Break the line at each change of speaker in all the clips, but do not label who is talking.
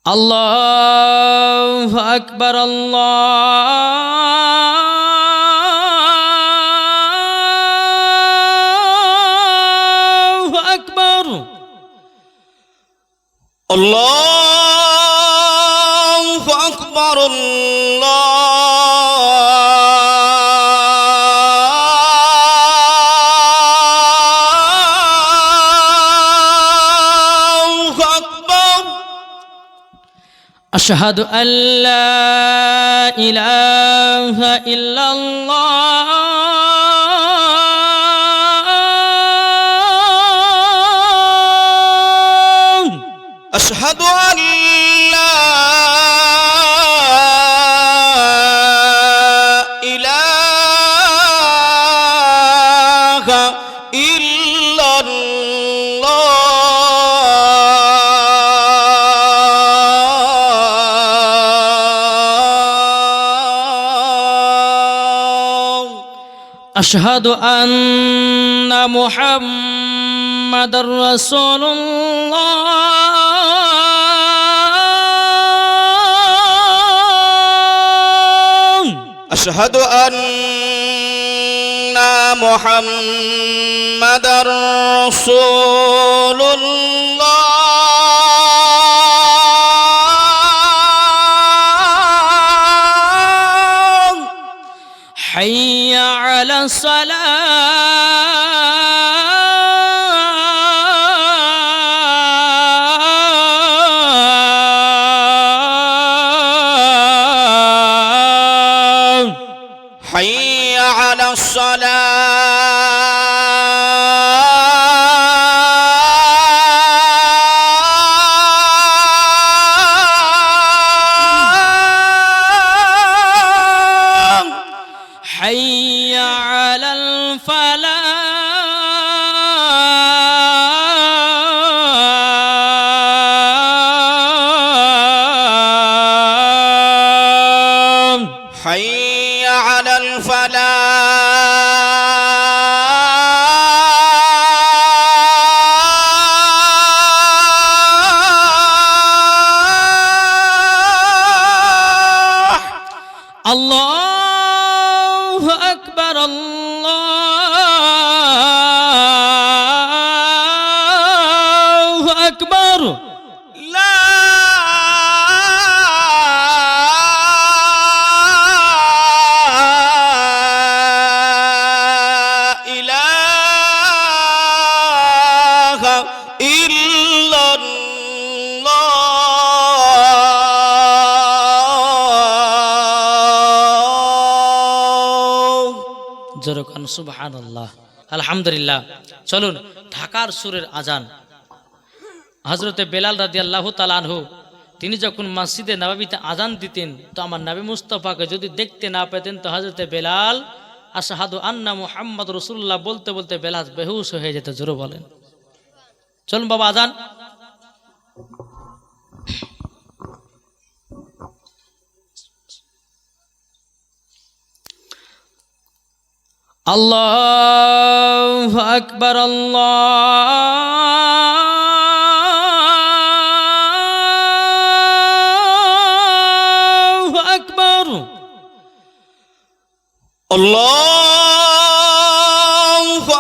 আল্লাহু আকবার, আল্লাহু আকবার,
আল্লাহু আকবার, আল্লাহু আকবার।
আশহাদু আল্লা ইলাহা ইল্লাল্লাহ।
আশহাদু আল্লা ইলাহা ইল্লাল্লাহ।
আশহাদু আন্না মুহাম্মাদার রাসূলুল্লাহ।
আশহাদু আন্না মুহাম্মাদার রাসূলুল্লাহ।
হাইয়া আলাস সালাহ।
হাইয়া আলাস সালাহ।
হাইয়া আলাল ফালাহ।
হাইয়া আলাল ফালাহ।
আল্লাহু আকবার, আল্লাহু আকবার।
লা ইলাহা ইল্লাল্লাহ।
জোরকান সুবহানাল্লাহ, আলহামদুলিল্লাহ। চলুন ঢাকার সুরের আজান। হযরতে বেলাল রাদিয়াল্লাহু তাআলা আনহু তিনি যখন মসজিদে নববীতে আজান দিতেন, তো আমার নবী মুস্তাফাকে যদি দেখতে না পেতেন, তো হযরতে বেলাল আশহাদু আন্না মুহাম্মদ রাসূলুল্লাহ বলতে বলতে বেলাল বেহুশ হয়ে যেত। জোরে বলেন। চলুন বাবা আজান। আল্লাহু আকবার, আল্লাহু আকবার।
আল্লাহু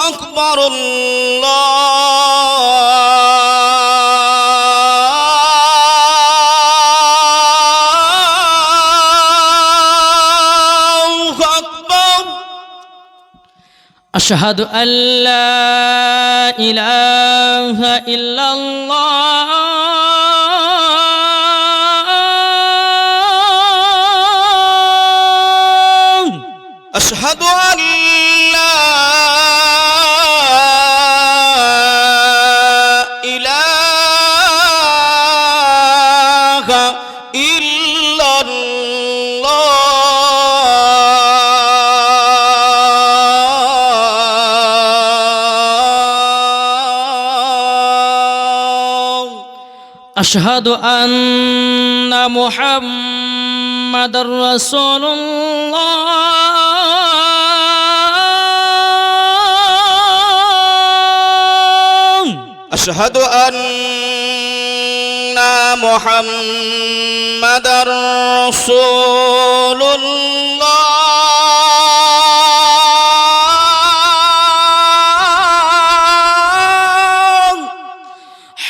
আকবার, আল্লাহু আকবার।
আশহাদু আল্লা ইলাহা ইল্লাল্লাহ।
আশহাদু আল্লা ইলাহা ইল্লাল্লাহ।
আশহাদু আন্না মুহাম্মাদার রাসূলুল্লাহ।
أشهد أن মুহাম্মাদার রাসূলুল্লাহ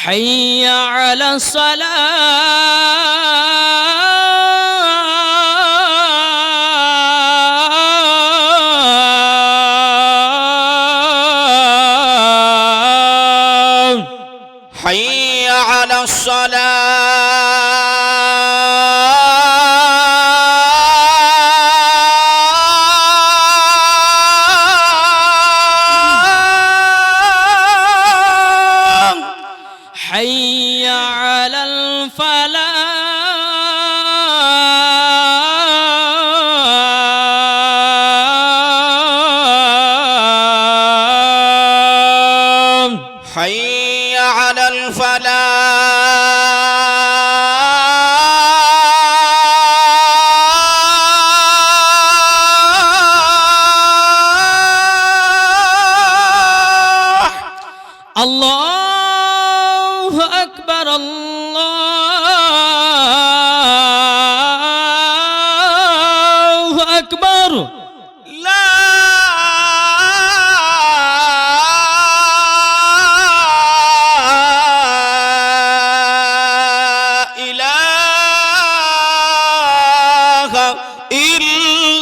হাইয়া আলা সালাহ
হাইয়া আলাস সালাহ
হাইয়া আলাল ফালাহ
হাইয়া আলাল ফালাহ
আল্লাহু আকবার আল্লাহু আকবার
লা ইলাহা ইল্লাল্লাহ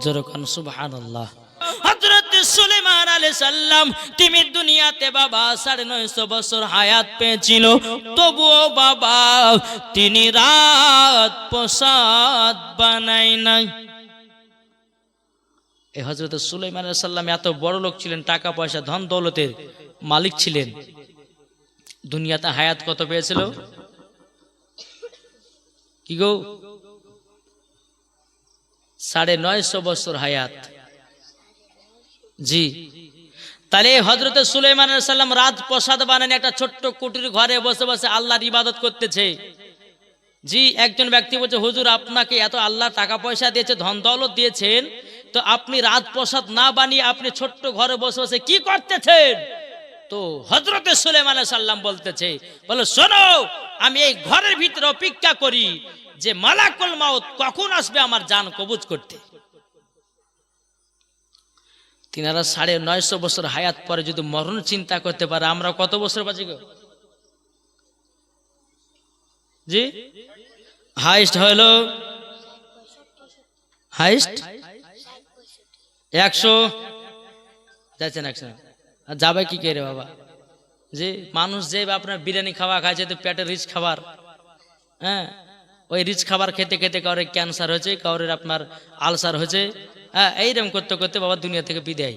যেরকম সুবহানাল্লাহ। হযরত সুলাইমান আলাইহিস সালাম তিনি দুনিয়াতে বাবা 950 বছর হায়াত পেয়েছিল, তবুও বাবা তিনি রাত প্রসাদ বানাই নাই। এই হযরত সুলাইমান আলাইহিস সালাম এত বড় লোক ছিলেন, টাকা পয়সা ধন দৌলতের মালিক ছিলেন। দুনিয়াতে হায়াত কত পেয়েছিল কি গো? 950 বছর হায়াত। জি, তাহলে হযরত সুলাইমান আলাইহিস সালাম রাত প্রসাদ বানান একটা ছোট্ট কুটির ঘরে বসে বসে আল্লাহর ইবাদত করতেছে। জি, একজন ব্যক্তি বলছে, হুজুর আপনাকে এত আল্লাহ টাকা পয়সা দিয়েছে, ধন দৌলত দিয়েছেন, তো আপনি রাত প্রসাদ না বানিয়ে আপনি ছোট্ট ঘরে বসে বসে কি করতেছেন? তো হযরত সুলাইমান আলাইহিস সালাম বলতেছে, বলো শোনো, আমি এই ঘরের ভিতরে অপেক্ষা করি যে মালাকুল মাউত কখন আসবে আমার জান কবজ করতে। তিনারা 950 বছর হায়াত পরে যদি মরণ চিন্তা করতে পারে, আমরা কত বছর বাঁচি গো? জি, হাইস্ট হলো হাইস্ট 100 যাচ্ছেন 100 আর যাবে কি কে রে বাবা? যে মানুষ যে আপনার বিরিয়ানি খাওয়া খাচ্ছে তো পেটের রিচ খাবার, হ্যাঁ, ওই রিচ খাবার খেতে খেতে কাউরে ক্যান্সার হয়েছে, কাউরে আপনার আলসার হয়েছে, হ্যাঁ, এইরকম করতে করতে বাবা দুনিয়া থেকে বিদায়।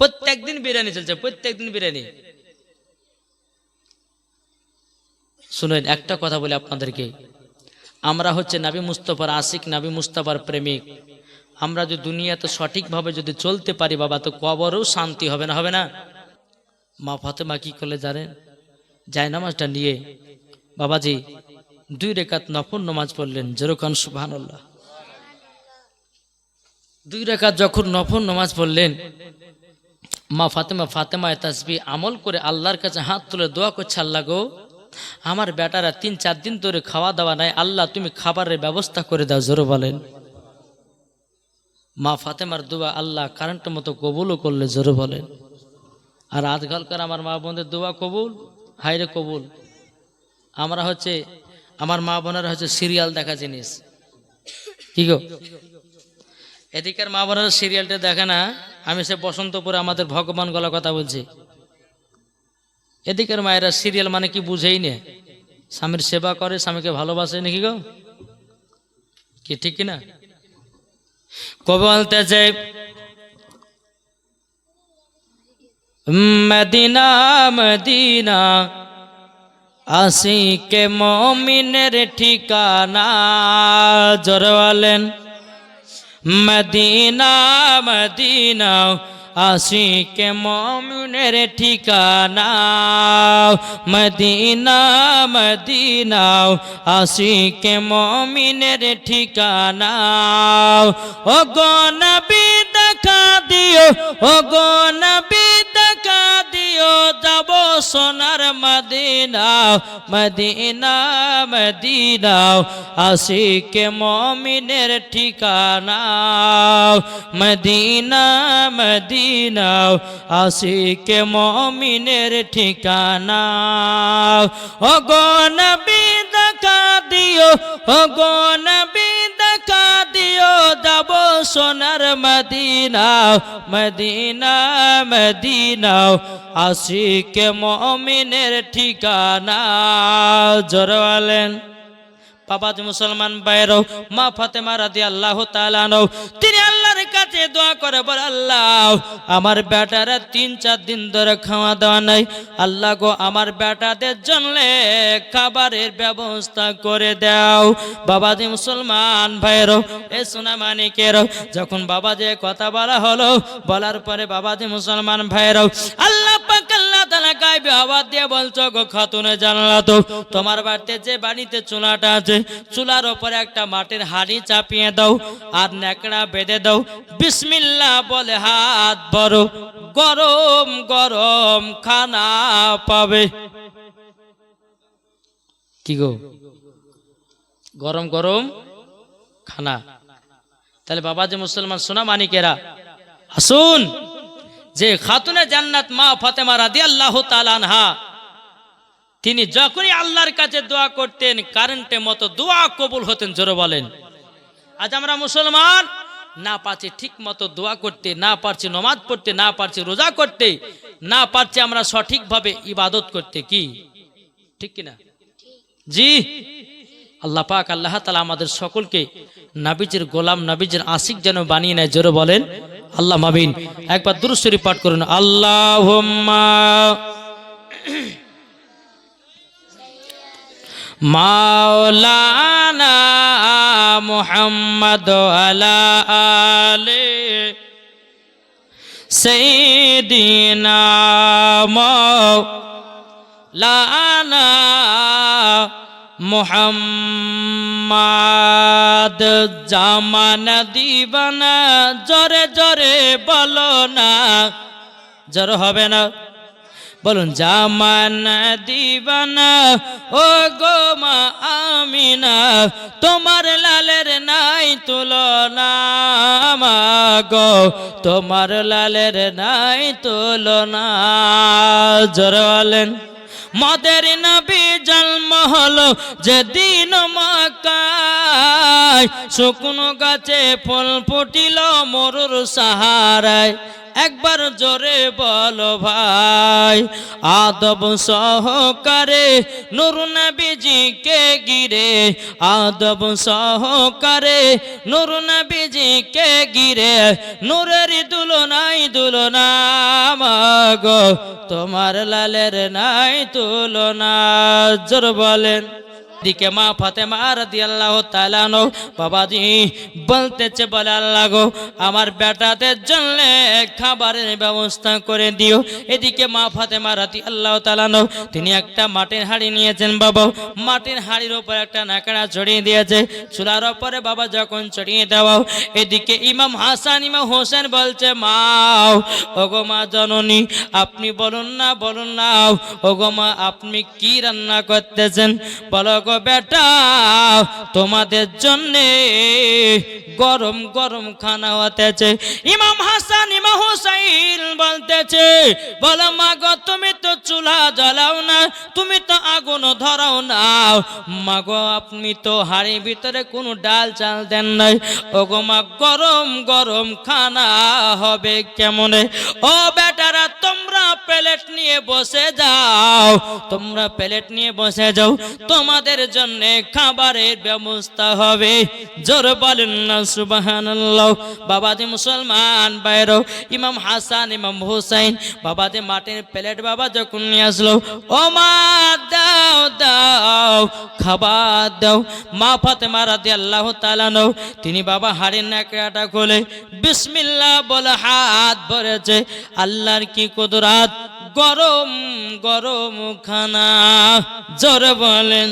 প্রত্যেক দিন বিরিয়ানি চলছে, প্রত্যেক দিন বিরিয়ানি। শুনেন একটা কথা বলি আপনাদেরকে, আমরা হচ্ছে নবী মুস্তাফার আশিক, নবী মুস্তাফার প্রেমিক। আমরা যদি দুনিয়াতে সঠিকভাবে যদি চলতে পারি বাবা, তো কবরেও শান্তি হবে না? হবে না? মা ফাতেমা কি করলে জানেন? জায়নামাজটা নিয়ে বাবাজি 2 রাকাত নফল নামাজ পড়লেন। যেরকম সুবহানাল্লাহ। 2 রাকাত যখন নফল নামাজ পড়লেন, মা ফাতেমায় তাসবিহ আমল করে আল্লাহর কাছে হাত তুলে দোয়া করছে, আল্লাহ গো, আমার বেটারা 3-4 দিন ধরে খাওয়া দাওয়া নাই, আল্লাহ তুমি খাবারের ব্যবস্থা করে দাও। জোরে বলেন। মা ফাতেমার দোয়া আল্লাহ কারেন্টের মতো কবুলও করলে। জোরে বলেন। আর আজকালকার আমার মা বোনদের দোয়া কবুল, হাইরে কবুল। আমরা হচ্ছে আমার মা বোনেরা হচ্ছে সিরিয়াল দেখা জিনিস, কি গো? এদিকের মা বোনেরা সিরিয়ালটা দেখে না। আমি সে বসন্তপুরে আমাদের ভগবান গলা কথা বলছি। এদিকের মায়েরা সিরিয়াল মানে কি বুঝেই না, স্বামীর সেবা করে, স্বামীকে ভালোবাসে নাকি গো? কি ঠিক কিনা? কবে বলতেছে মদিনা মদিনা আশিকে মুমিনের ঠিকানা। জোরে বলেন। মদিনা মদিনা আশিকে মুমিনের ঠিকানা মদিনা মদিনা আশিকে মুমিনের ঠিকানা ও গো নবী দেখা দিও ও গো নবী দেখা দিও যাব সোনার মদিনা মদিনা মদিনা আশিকে মুমিনের ঠিকানা মদিনা মদিনা আশিকে মুমিনের ঠিকানা ও গো নবী দেখা দিও ও গো নবী দেখা দিও যাব সোনার মদিনা মদিনা মদিনা আশিকে মুমিনের ঠিকানা জোরে বলেন বাবাজি মুসলমান ভাইরাও মা ফাতেমা রাদিয়াল্লাহু তাআলা আনহা তিনি আল্লাহর কাছে দোয়া করে বলে আল্লাহ আমার বেটারা 3-4 দিন ধরে খাওয়া দাওয়া নাই আল্লাহ গো আমার বেটাদের জন্য খাবারের ব্যবস্থা করে দাও বাবাজি মুসলমান ভাইরাও এ সোনা মানিকেরাও যখন বাবাজি কথা বলা হলো বলার পরে বাবাজি মুসলমান ভাইরাও আল্লাহ পাক আল্লাহ তাআলা গায়বে আওয়াজ দিয়ে বলছো গো খাতুনে জান্নাত তোমার বাড়িতে যে বাড়িতে চুলাটা আছে চুলার উপরে একটা মাটির হাঁড়ি চাপিয়ে দাও আর নেকড়া বেঁধে দাও বিসমিল্লাহ বলে হাত ভরো গরম গরম খানা পাবে কি গো গরম গরম খানা তাহলে বাবাজি মুসলমান সোনা মানিকেরা আসুন যে খাতুনে জান্নাত মা ফাতেমা রাদিয়াল্লাহু তাআলা আনহা তিনি যখনই আল্লাহর কাছে দোয়া করতেন কারেন্টের মতো দোয়া কবুল হতেন জোরে বলেন আজ আমরা মুসলমান না পারছি ঠিক মতো দোয়া করতে না পারছি নামাজ পড়তে না পারছি রোজা করতে না পারছি আমরা সঠিকভাবে ইবাদত করতে কি ঠিক কিনা জি আল্লাহ পাক আল্লাহ তাআলা আমাদের সকলকে নবীজির গোলাম নবীজির আশিক যেন বানিয়ে নেয় জোরে বলেন আল্লাহ আমিন একবার দুরূদ শরীফ পাঠ করুন আল্লাহুম্মা মাওলানা মুহাম্মদ আলা আলে সাইয়্যিদিনা মাওলানা মুহাম্মদ জামানা দিবানা জোরে জোরে বলো না জোরে হবে না বলুন জামানা দিবানা ও গো মা আমিনা তোমার লালের নাই তুলনা মা গো তোমার লালের নাই তুলনা জোরে বলেন মদের নবী জন্ম হলো যেদিন মক্কায় শুকনো গাছে ফল ফুটিল মরুর সাহারায় একবার জোরে বলো ভাই আদব সহকারে নূর নবীজিকে গিরে আদব সহকারে নূর নবীজিকে গিরে নূরের দুলনাই দুলনা মাগো তোমার লালের নাই তুলনা জোর বলেন দিকে মা ফাতেমা রাদিয়াল্লাহু তাআলা আনহা বাবাজি বলতেছে বলে আল্লাহ গো আমার বেটাদের জন্য খাবারের ব্যবস্থা করে দিও এদিকে মা ফাতেমা রাদিয়াল্লাহু তাআলা আনহা তিনি একটা মাটির হাঁড়ি নিয়েছেন বাবা মাটির হাঁড়ির উপর একটা নাকড়া চড়িয়ে দিয়েছে চুলার উপরে বাবা যখন চড়িয়ে দাও এদিকে ইমাম হাসান ইমাম হোসেন বলছে মা ওগো মা জননী আপনি বলুন না ওগো মা আপনি কি রান্না করতেছেন বলো গো বেটা তোমাদের জন্য গরম গরম খানা হতেছে ইমাম হাসান ইমাম হুসাইন বলতেছে বলো মা গো তুমি তো চুলা জ্বালাও না তুমি তো আগুন ধরাও না মা গো আপনি তো হাড়ির ভিতরে কোনো ডাল চাল দেন নাই ওগো মা গরম গরম খানা হবে কেমনে ও বেটারা তোমরা প্লেট নিয়ে বসে যাও, তোমরা প্লেট নিয়ে বসে যাও, তোমাদের জন্য খাবারের ব্যবস্থা হবে। জোর বলেন না সুবহানাল্লাহ। বাবাজি মুসলমান বাইরো, ইমাম হাসান ইমাম হুসাইন বাবাজি মাটির প্লেট বাবা যখন নিয়ে আসলো, ও মা দাও দাও খাবার দাও। মা ফাতেমা রাদিয়াল্লাহু তাআলা নও, তিনি বাবা হাড়ির নাকড়াটা খুলে বিসমিল্লাহ বলে হাত ভরেছে। আল্লাহর কি কুদরত, গরম গরম খানা। জোরে বলেন।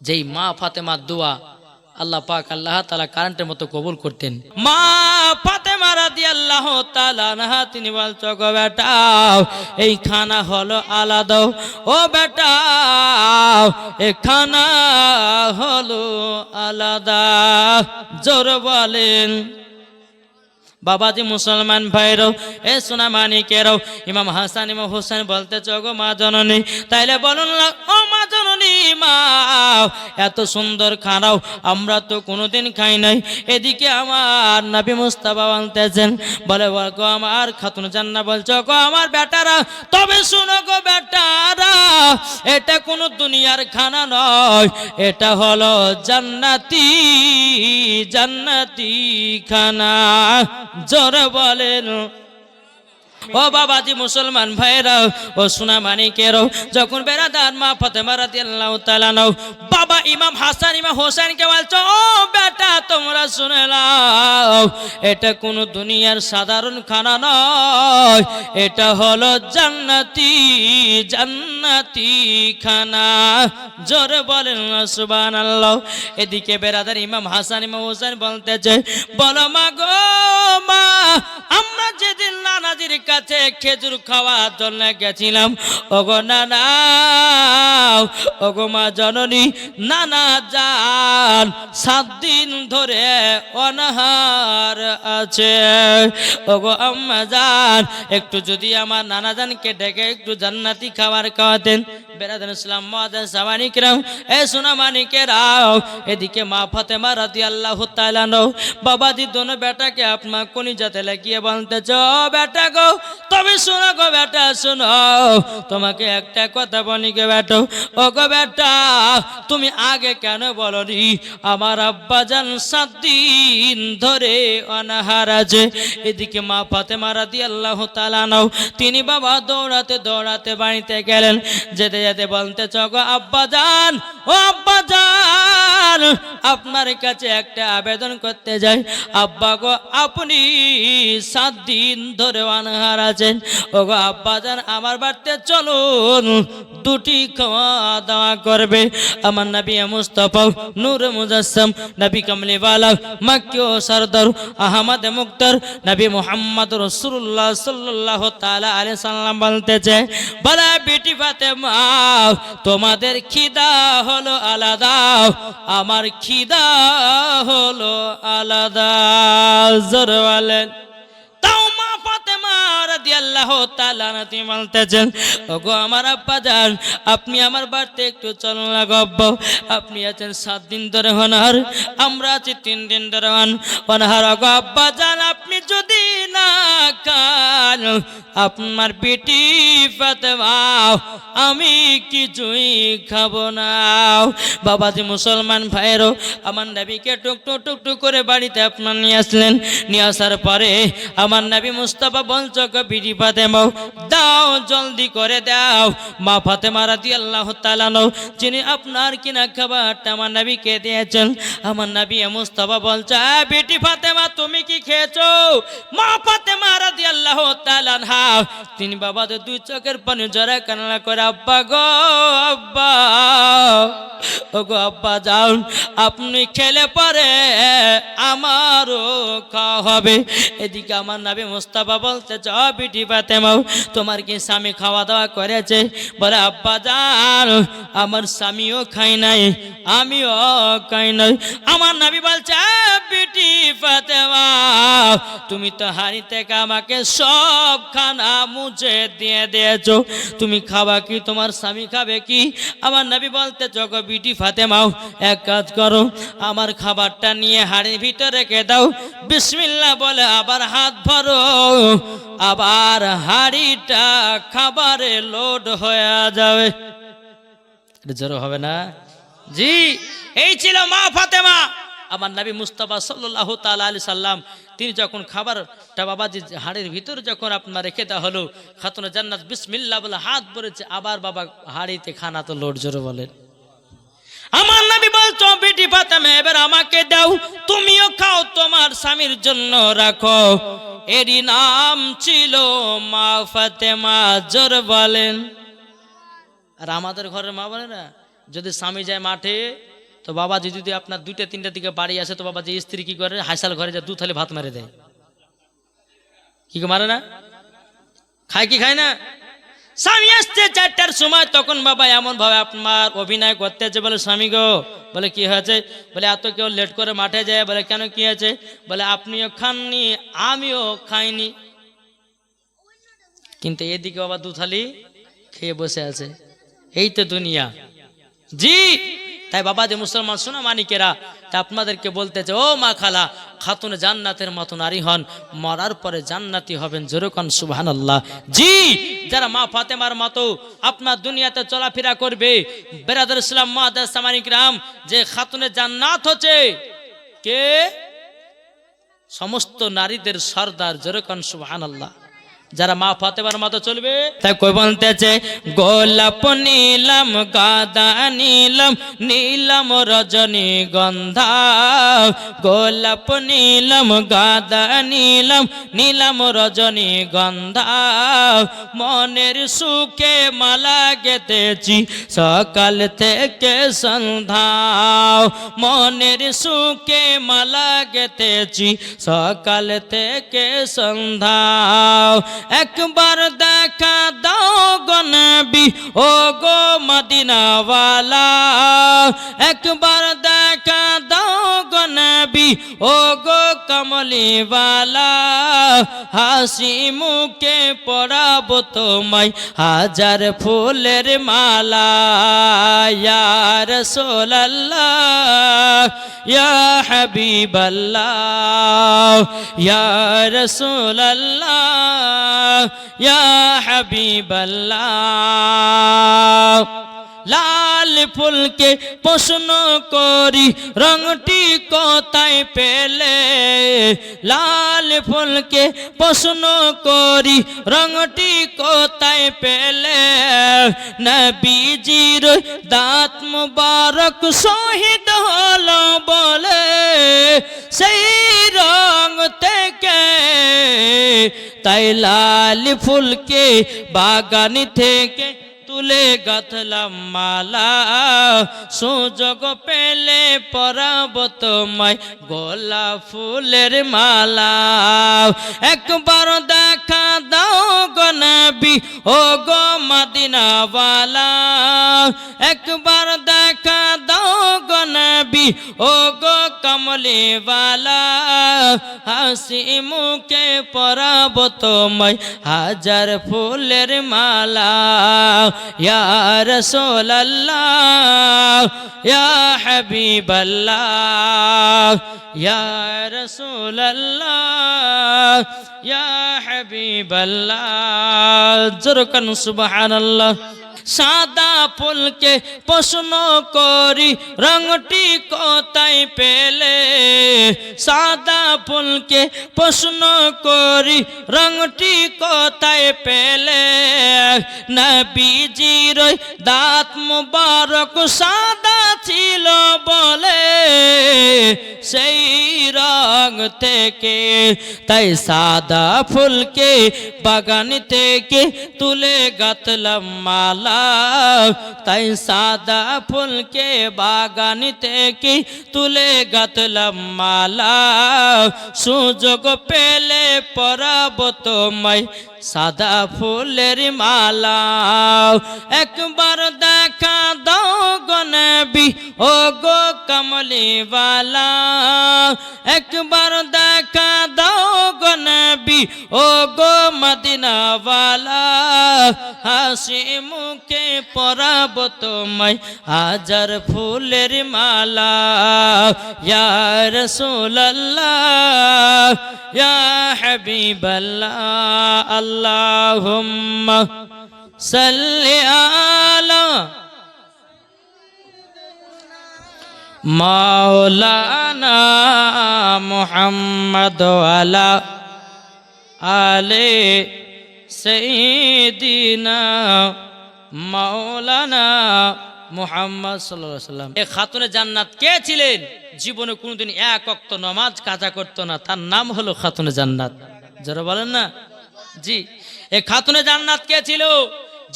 যেই মা ফাতেমার দোয়া আল্লাহ পাক আল্লাহ তাআলা কারেন্টের মতো কবুল করতেন। মা ফাতেমা রাদিয়াল্লাহু তাআলা আনহা তিনি বলছো, গো বেটা এই খানা হলো আলাদা, ও বেটা এই খানা হলো আলাদা। জোর বলেন। বাবাজি মুসলমান ভাইরাও, এ সোনা মানিকেরাও, ইমাম হাসান ইমাম হোসেন বলতে গো মা জননী, তাইলে বলুন না ও মা জননী, মা এত সুন্দর খানাও আমরা তো কোনোদিন খাই নাই। এদিকে আমার নবী মুস্তাফা বলতেছেন, বলে গো আমার খাতুন জান্নাহ বলছো, গো আমার বেটারা, তবে শুনো গো বেটারা, এটা কোনো দুনিয়ার খানা নয়, এটা হলো জান্নাতি জান্নাতি খানা। জোরে বলেন। ও বাবাজি মুসলমান ভাইরা, ও সোনা মানিকেরও, যখন বেরাদার মা ফাতেমা রাদিয়াল্লাহু তাআলা নও বাবা ইমাম হাসান ইমাম হোসেনকে বলছো, ও বেটা তোমরা শুনে নাও, এটা কোনো দুনিয়ার সাধারণ খানা নয়, এটা হলো জান্নাতি জান্নাতি খানা। জোরে বলেন সুবহানাল্লাহ। এদিকে বেরাদার ইমাম হাসান ইমাম হোসেন বলতেছে, বলো মা গো মা, আমরা যেদিন নানাজির কাছে খেজুর খাওয়ার জন্য গেছিলাম, ওগো নানা, ওগো মা জননী, নানা জান 7 দিন ধরে অনাহার আছে। ওগো আম্মা জান, একটু যদি আমার নানা জানকে ডেকে একটু জান্নাতি খাবার খাওয়াতেন। বেরাদার ইসলাম মুআজ্জাজ সামানি কিরাম, এ সোনা মানিকেরাও, এদিকে মা ফাতেমা রাদিয়াল্লাহু তাআলা নও বাবাজি দোনো বেটাকে আপনার কলিজাতে লাগিয়ে বলতেছ, বেটা গো, তবে শোনো গো বেটা, শোনো, তোমাকে একটা কথা বলি গো বেটা, ও গো বেটা, তুমি আগে কেন বলনি আমার আব্বাজান 7 দিন ধরে অনাহার আছে। এদিকে মা ফাতেমা রাদিয়াল্লাহু তাআলা নও তিনি বাবা দৌড়াতে দৌড়াতে বাড়িতে গেলেন। যেতে যেতে বলতেছ, গো আব্বাজান, ও আব্বাজান, আপনার কাছে একটা আবেদন করতে যাই। আব্বা গো, আপনি 7 দিন ধরে অনাহার আছেন, ও গো আব্বাজান, আমার বাড়িতে চলুন, 2টি খাওয়া দাওয়া করবে। আমার নবী মুস্তাফা নূর মুজাসসাম, নবী কামলিওয়ালা, মক্কি ও সরদার, আহমদ মুক্তার, নবী মুহাম্মদ রাসূলুল্লাহ সাল্লাল্লাহু তাআলা আলাইহি সাল্লাম বলতেছে, বলা বেটি ফাতেমা, তোমাদের খিদা হলো আলাদা, আমার খিদা হলো আলাদা। জোরে বলেন। তাও মা ফাতেমা রাদিয়াল্লাহু তাআলা তিনি বলতেছেন, ওগো আমার আব্বাজান, আপনি আমার বাড়িতে একটু চলুন না গো আব্বা, আপনি আছেন 7 দিন ধরে অনাহার, আমরা আছি 3 দিন ধরে অনাহার। গো আব্বাজান, আপনি যদি না খান আপনার বেটি ফাতেমা, আমি কিছুই খাবো না। বাবাজি মুসলমান ভাইয়েরও, আমার নবীকে টুকটুক টুকটুক করে বাড়িতে আপনার নিয়ে আসলেন। নিয়ে আসার পরে আমার নবী মুস্তাফা বলছো, গো বিটি ফাতেমা, দাও জলদি করে দাও। মা ফাতেমা রাদিয়াল্লাহু তাআলা নও যিনি আপনার কিনা খাবারটা আমার নবীকে দিয়েছেন, আমার নবী মুস্তাফা বলছে, বেটি ফাতেমা তুমি কি খেয়েছো? মা ফাতেমা রাদিয়াল্লাহু তাআলা আনহা তিনি বাবাদের 2 চোখের পানি জড়া কান্না করে, আব্বা গো আব্বা, ও গো আব্বা যাও, আপনি খেলে পরে আমারও খাওয়া হবে। এদিকে আমার নবী মুস্তাফা বলতে, চ বিটি ফাতেমা, তোমার কি স্বামী খাওয়া দাওয়া করেছে? বলে, আব্বা যান, আমার স্বামীও খাই নাই, আমিও খাই নাই। আমার নবী বলছে, বিটি ফাতেমা, তুমি তো হাড়ি থেকে আমাকে সব খানা মুছে দিয়ে দিয়েছো, তুমি খাবা কি? তোমার স্বামী খাবে কি? আমার নবী বলতে, গো বিটি ফাতেমা, এক কাজ করো, আমার খাবারটা নিয়ে হাড়ির ভিতরে রেখে দাও, বিসমিল্লাহ বলে আবার হাত ভরো, আবার হাড়িটা খাবারে লোড হয়ে যাবে। জোর হবে না? জি, এই ছিল মা ফাতেমা। আমার নবী মুস্তাফা সাল্লাল্লাহু তাআলা আলাইহি সাল্লাম তিনি যখন খাবারটা বাবাজি হাড়ির ভিতরে যখন আপনার রেখে দেওয়া হলো, খাতুনে জান্নাত বিসমিল্লাহ বলে হাত ভরেছে, আবার বাবা হাড়িতে খানা তো লোড। জোরে বলেন। আমার নবী বলতো বেটি ফাতেমা এবার আমাকে দাও, তুমিও খাও, তোমার স্বামীর জন্য রাখো। এরই নাম ছিল মা ফাতেমা। জোরে বলেন। আর আমাদের ঘরের মা বলে না, যদি স্বামী যায় মাঠে তো বাবাজি যদি আপনার 2টা-3টার দিকে বাড়ি আসে তো বাবাজি স্ত্রী কি করে, হাইসাল ঘরে যা 2 থালি ভাত মেরে দেয়। কি মারে না? খায় কি খায় না? স্বামী আসছে 4টার সময়, তখন বাবা এমন ভাবে আপনার অভিনয় করতেছে, বলে স্বামী গো, বলে কি হয়েছে, বলে এত কেউ লেট করে মাঠে যায়, বলে কেন কি হয়েছে, বলে আপনিও খাননি আমিও খাইনি, কিন্তু এদিকে বাবা 2 থালি খেয়ে বসে আছে। এই তো দুনিয়া। জি, তাই বাবা যে মুসলমান শোনা মানিকেরা, তা আপনাদেরকে বলতেছে, ও মা খালা, খাতুনে জান্নাতের মতো নারী হন, মরার পরে জান্নাতি হবেন। জোরে কোন সুবহানাল্লাহ। জি, যারা মা ফাতেমার মতো আপনার দুনিয়াতে চলাফেরা করবে, বেরাদার ইসলাম মুআদ্দাস সামানিকরাম, যে খাতুনে জান্নাত হচ্ছে কে? সমস্ত নারীদের সর্দার। জোরে কোন সুবহানাল্লাহ। যারা মা ফাতেমার মতো চলবে, তাই কই বলতেছে, গোলাপ নীলাম গাঁদা নীলাম নীলাম রজনী গন্ধা, গোলাপ নীলাম গাঁদা নীলাম নীলাম রজনী গন্ধা, মনের সুখে মালা গেঁথেছি সকাল থেকে সন্ধ্যা, মনের সুখে মালা গেঁথেছি সকাল থেকে সন্ধ্যা, একবার দেখা দাও গো নবী ও গো মদিনাওয়ালা, একবার দেখা দাও গো নবী ও গো কমলিওয়ালা, হাসি মুখে পরাবো তোমায় হাজার ফুলের মালা, ইয়া রাসূলুল্লাহ ইয়া হাবিবাল্লাহ ইয়া রাসূলুল্লাহ ইয়া হাবিবাল্লাহ। লাল ফুলকে প্রশ্ন করি রংটি কোথায় পেলে, লাল ফুলকে প্রশ্ন করি রংটি কোথায় পেলে, নবীজির দাঁত মুবারক শহীদ হলো বলে সেই রং থেকে, তাই লাল ফুলকে বাগান থেকে তুলে গাঁথলাম মালা, সুযোগ পেলে পরাবো তোমায় গোলাপ ফুলের মালা, একবার দেখা দাও গো নবী ও গো মদিনাওয়ালা, একবার দেখা দাও গো নবী ও গো কমলিওয়ালা, হাসি মুখে পরাবো তোমায় হাজার ফুলের মালা, ইয়া রাসূলুল্লাহ ইয়া হাবিবাল্লাহ ইয়া রাসূলুল্লাহ ইয়া হাবিবাল্লাহ। জোরে কোন সুবহানাল্লাহ। সাদা ফুলকে প্রশ্ন করি রংটি কোথায় পেলে, সাদা ফুলকে প্রশ্ন করি রংটি কোথায় পেলে, নবীজির দাঁত মুবারক সাদা ছিল বলে সেই রং থেকে, তাই সাদা ফুলকে বাগান থেকে তুলে গাঁথলাম মালা, তাই সাদা ফুলকে বাগান থেকে তুলে গাঁথলাম মালা, সুযোগ পেলে পরাবো তোমায় সাদা ফুলের মালা, একবার দেখা দাও গো নবী ও গো কমলিওয়ালা, একবার দেখা দাও গো নবী ও গো মদিনাওয়ালা, হাসি মুখে পরাব তোমায় হাজার ফুলের মালা ইয়া রাসূলুল্লাহ ইয়া হাবিবাল্লাহ আল্লাহুম্মা সাল্লি আলা মাওলানা মুহাম্মদ ওয়ালা আলে সাইয়্যিদিনা মাওলানা মুহাম্মদ সাল্লাল্লাহু আলাইহি ওয়াসাল্লাম। এই খাতুনে জান্নাত কে ছিলেন? জীবনে কোনোদিন এক ওয়াক্ত নামাজ কাজা করতো না, তার নাম হলো খাতুনে জান্নাত। যারা বলেন না জি, এই খাতুনে জান্নাত কে ছিল?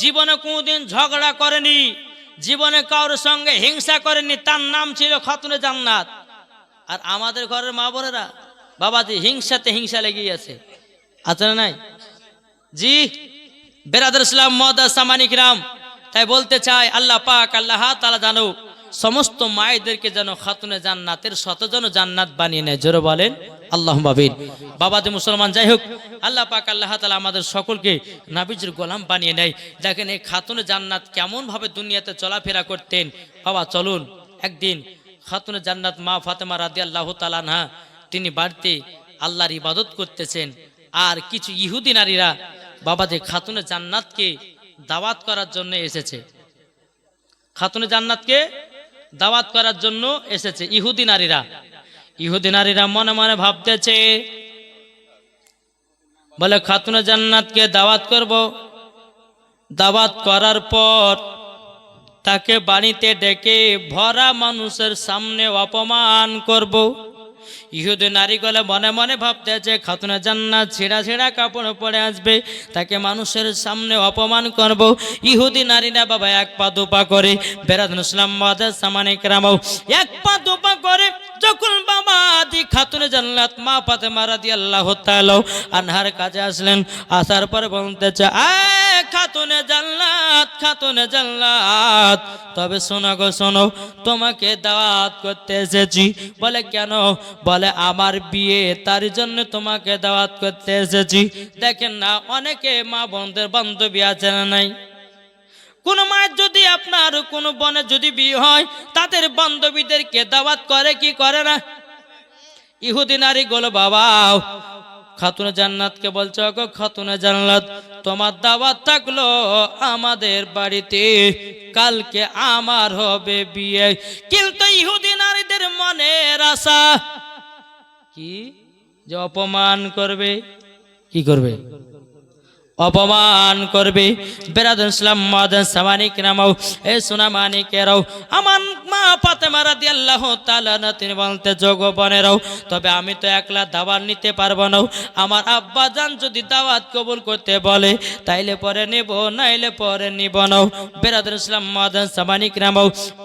জীবনে কোনোদিন ঝগড়া করেনি, জীবনে কারোর সঙ্গে হিংসা করেনি, তার নাম ছিল খাতুনে জান্নাত। আর আমাদের ঘরের মা বোনেরা বাবাজি হিংসাতে হিংসা লেগেই আছে না নাই? জি বেরাদার ইসলাম মুআদ্দাস সামানিক রাম, তাই বলতে চাই আল্লাহ পাক আল্লাহ তাআলা জানো সমস্ত মায়েদেরকে যেন খাতুনে জান্নাতের শতজন জান্নাত বানিয়ে নেয়। জোরে বলেন আল্লাহুম্মা আমিন। বাবাজি মুসলমান যাই হোক, আল্লাহ পাক আল্লাহ তাআলা আমাদের সকলকে নবীজির গোলাম বানিয়ে নেয়। দেখেন এই খাতুনে জান্নাত কেমন ভাবে দুনিয়াতে চলাফেরা করতেন। বাবা চলুন, একদিন খাতুনে জান্নাত মা ফাতেমা রাদিয়াল্লাহু তাআলা আনহা তিনি বাড়িতে আল্লাহর ইবাদত করতেছেন, আর কিছু ইহুদি নারীরা বাবাজি খাতুনে জান্নাতকে দাওয়াত করার জন্য এসেছে। খাতুনে জান্নাতকে দাওয়াত করার জন্য এসেছে ইহুদি নারীরা। ইহুদি নারীরা মনে মনে ভাবতেছে, বলে খাতুনে জান্নাতকে দাওয়াত করব, দাওয়াত করার পর তাকে বাড়িতে ডেকে ভরা মানুষের সামনে অপমান করব। ইহুদি নারীগুলো মনে মনে ভাবতেছে খাতুনে জান্নাত ছেঁড়া ছেঁড়া কাপড় পরে আসবে, তাকে মানুষের সামনে অপমান করব। ইহুদি নারীরা বাবা এক পা দুপা করে বেরাদুল ইসলাম মুআদ্দাস সামানিক রাম এক পা দুপা করে যখন বাবা দি খাতুনে জান্নাত মা ফাতেমা রাদিয়াল্লাহু তাআলা আনহার কাছে আসলেন, আসার পর বলতেছে খাতুনে জান্নাত, খাতুনে জান্নাত, তবে শোনো গো শোনো, তোমাকে দাওয়াত করতে এসেছি। বলে কেন? বলে আমার বিয়ে, তার জন্য তোমাকে দাওয়াত করতে এসেছি। দেখেন না অনেকে মা বোনদের বান্ধবী আছে না নাই? কোন মায়ের যদি আপনার কোন বোনের যদি বিয়ে হয় তাদের বান্ধবীদেরকে দাওয়াত করে কি করে না? ইহুদি নারী গুলো বাবা খাতুনে জান্নাতকে বলছো গো খাতুনে জান্নাত, তোমার দাওয়াত থাকলো আমাদের বাড়িতে, কালকে আমার হবে বিয়ে। কিন্তু ইহুদি নারীদের মনের আশা কি? যে অপমান করবে। কি করবে? অপমান করবে। বেরাদুল ইসলাম মুআদ্দাস সামানিক রাম এ সোনা মানিকেরাও, আমার মা ফাতেমা রাদিয়াল্লাহু তাআলা আনহা তিনি বলতে যোগ বনেরাও, তবে আমি তো একলা দাওয়াত নিতে পারবো না, আমার আব্বা জান যদি দাওয়াত কবুল করতে বলে তাইলে পরে নেব, নাইলে পরে নিব না। বেরাদুল ইসলাম মুআদ্দাস সামানিক রাম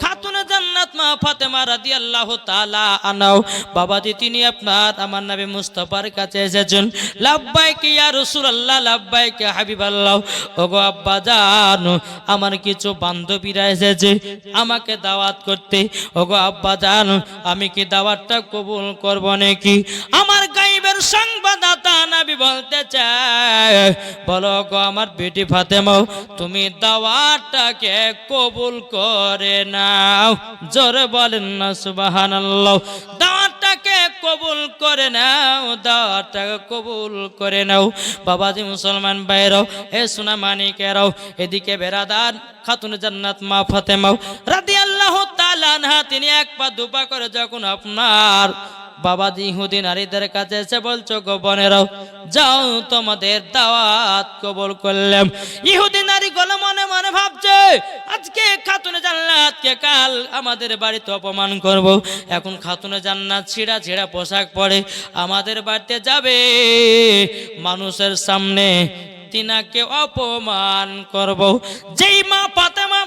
খাতুনে জান্নাত মা ফাতেমা রাদিয়াল্লাহু তাআলা আনহা বাবাজি তিনি আপনার আমার নবী মুস্তাফার কাছে এসেছেন। লাব্বাইক ইয়া রাসূলুল্লাহ, লাব্বাইক ইয়া হাবিবাল্লাহ। ওগো আব্বা জান আমার কিছু বান্ধবীরা এসেছে আমাকে দাওয়াত করতে। ওগো আব্বা জান আমি কি দাওয়াতটা কবুল করব নাকি? আমার গায়বের সংবাদদাতা নবী বলতে চায়, বলো গো আমার বেটি ফাতেমা, তুমি দাওয়াতটাকে কবুল করে নাও। জোরে বলেন না সুবহানাল্লাহ। দাওয়াতটাকে কবুল করে নাও, দাওয়াতটাকে কবুল করে নাও। বাবাজি মুসলমান ভাইরাও এ সোনা মানিকেরাও, এদিকে বেরাদার খাতুনে জান্নাত মা ফাতেমা রাদিয়াল্লাহু তাআলা আনহা তিনি এক পা দুপা করে যখন আপনার বাবাজি ইহুদি নারীদের কাছে এসে বলছো গো বোনেরাও যাও তোমাদের দাওয়াত কবুল করলাম। ইহুদি নারীগুলো মনে মনে ভাবছে আজকে খাতুনে জান্নাতকে কাল আমাদের বাড়িতে অপমান করব। এখন খাতুনে জান্নাত ছিঁড়া ছিঁড়া পোশাক পরে আমাদের বাড়িতে যাবে, মানুষের সামনে তিনাকে অপমান করব। যেই মা ফাতেমা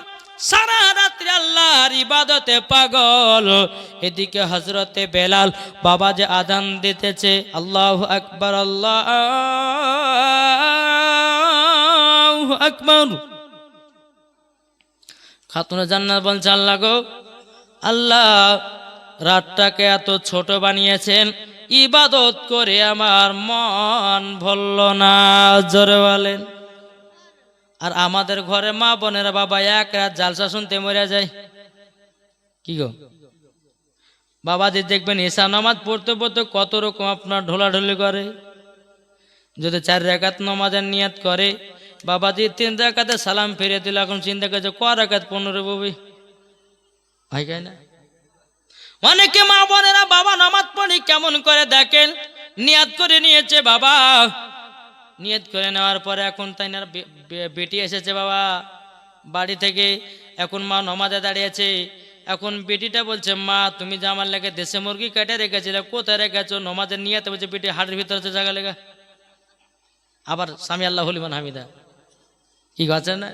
সারা রাত্রি আল্লাহর ইবাদতে পাগল, এদিকে হযরতে বেলাল বাবা যে আযান দিতেছে আল্লাহু আকবার আল্লাহু আকবার। খাতুনে জান্নাত বলছে আল্লাহ গো আল্লাহ রাতটাকে এত ছোট বানিয়েছেন, ইবাদত করে আমার মন ভরল না। জোরে বলেন আর আমাদের ঘরে মা বোনেরা বাবা এক রাত জালসা শুনতে মরে যায়। কি গো বাবাজি দেখবেন এশা নামাজ পড়তে পড়তে কত রকম আপনার ঢোলাঢুলি করে। যদি 4 রাকাত নামাজের নিয়াত করে, বাবাজি 3 রাকাতে সালাম ফিরে দিল, এখন চিন্তা করছে ক রাকাত 15 ববি হয় কেন না। অনেকে মা বোনেরা বাবা নামাজ পড়ি কেমন করে দেখেন, নিয়াত করে নিয়েছে বাবা, নিয়ত করে নেওয়ার পরে এখন তাই না বেটি এসেছে বাবা বাড়ি থেকে, এখন মা নমাজে দাঁড়িয়েছে। এখন বেটিটা বলছে মা তুমি যে আমার লেগে দেশে মুরগি কেটে রেখেছিলে কোথায় রেখেছো? নমাজের নিয়াতে বলছে বেটি হাড়ের ভিতরে আছে জায়গা লেগা। আবার স্বামী আল্লাহ হলিমান হামিদা কি গেছে না।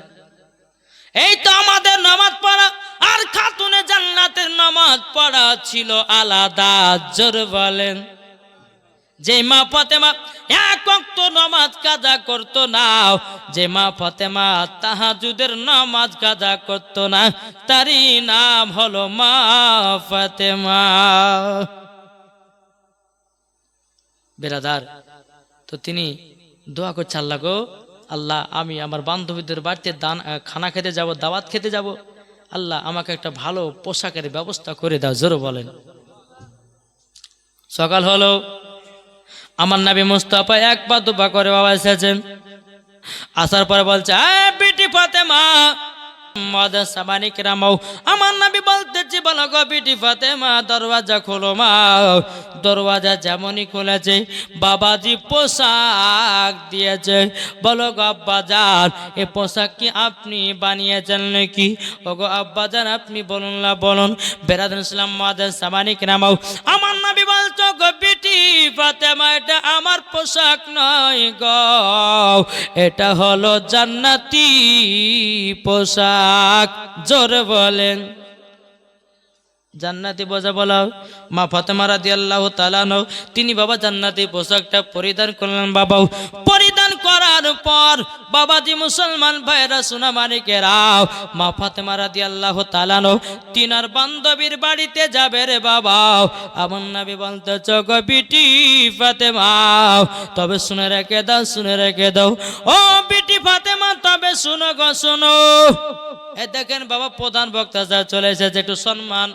এই তো আমাদের নামাজ পড়া আর খাতুনে জান্নাতের নামাজ পড়া ছিল আলাদা। জোর বলেন। যে মা ফাতেমা এক ওয়াক্ত নামাজ কাজা করত না, যে মা ফাতেমা তাহাজ্জুদের নামাজ কাজা করত না, তারই নাম হলো মা ফাতেমা। বেরাদার, তো তিনি দোয়া করছে আল্লাহ গো আল্লাহ আমি আমার বান্ধবীদের বাড়িতে খানা খেতে যাব, দাওয়াত খেতে যাব, আল্লাহ আমাকে একটা ভালো পোশাকের ব্যবস্থা করে দাও। জোরে বলেন। সকাল হলো, আমার নবী মুস্তাফা একবার দুবার করে বাবা এসেছেন। আসার পরে বলছে বিটি ফাতেমা আমার নবী বলতেছি বলো গো বিটি ফাতেমা দরওয়াজা খোলো মা। দরওয়াজা যেমনই খুলেছে বাবাজি পোশাক দিয়েছে। বলো গো আব্বাজান এ পোশাক কি আপনি বানিয়েছেন নাকি? ও গো আব্বাজান আপনি বলুন না বলুন। বেরাদান ইসলাম মাদার সামানিক নামাও। আমার নবী বলছো গো বিটি ফাতেমা এটা আমার পোশাক নয় গো, এটা হলো জান্নাতি পোশাক। জোরে বলেন। জান্নাতি পোশাক বলা মা ফাতেমা রাদিয়াল্লাহু তাআলা আনহা তিনি বাবা জান্নাতি পোশাকটা পরিধান করলেন। বাবা পরিধান করার পর বাবাজি মুসলমান ভাইরা সোনা মানিকেরা মা ফাতেমা রাদিয়াল্লাহু তাআলা আনহা তিনার বান্ধবীর বাড়িতে যাবে রে বাবা। আমার নবী বলতেছে গো বিটি ফাতেমা তবে শুনে রেখে দাও, শুনে রেখে দাও ও বিটি ফাতেমা তবে শুনো গো শুনো। এ দেখেন বাবা প্রধান বক্তা যা চলে এসেছে, একটু সম্মান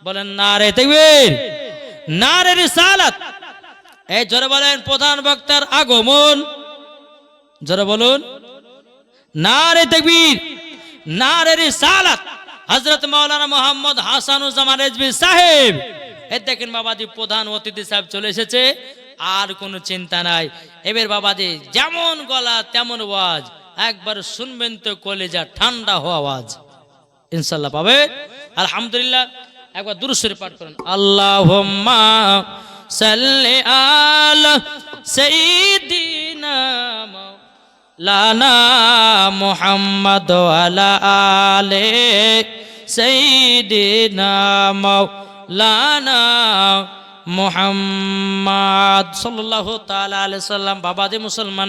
বলেন নারে তাকবীর, নারে রিসালাত। এই জোরে বলেন প্রধান বক্তার আগমন। জোরে বলুন নারে তাকবীর, নারে রিসালাত। হযরত মাওলানা মোহাম্মদ হাসানুজ্জামান রিজভী সাহেব। এই দেখেন বাবাজি প্রধান অতিথি সাহেব চলে এসেছে, আর কোনো চিন্তা নাই। এবার বাবাজি যেমন গলা তেমন আওয়াজ, একবার শুনবেন তো কলিজা ঠান্ডা হওয়া আওয়াজ ইনশাআল্লাহ পাবে। আলহামদুলিল্লাহ একবার দুরূদ শরীফ পাঠ করেন। আল্লাহুম্মা সাল্লি আলা সাইয়্যিদিনা মাওলানা মুহাম্মদ ওয়া আলা আলি সাইয়্যিদিনা মাওলানা মুহাম্মদ সাল্লাল্লাহু তাআলা আলাইহি সাল্লাম। বাবাজি মুসলমান